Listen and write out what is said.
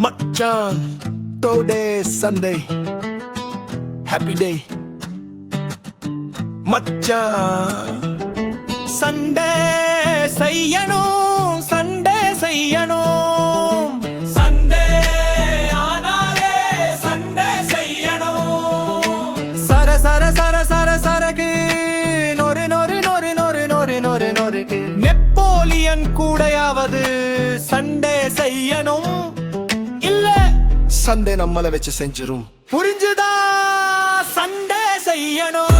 மச்சான் today Sunday happy day மச்சான் Sunday செய்யணும் சண்டே செய்யணும் சண்டே ஆனாலே சண்டே செய்யணும் சர சர சர சர சரகு நொறு நொறு நொறு நொறு நொறு நொறு நொறுக்கு நெப்போலியன் கூடையாவது சண்டே செய்யணும் இல்ல சண்டே நம்மள வச்சு செஞ்சிரும் புரிஞ்சுதா சண்டே செய்யணும்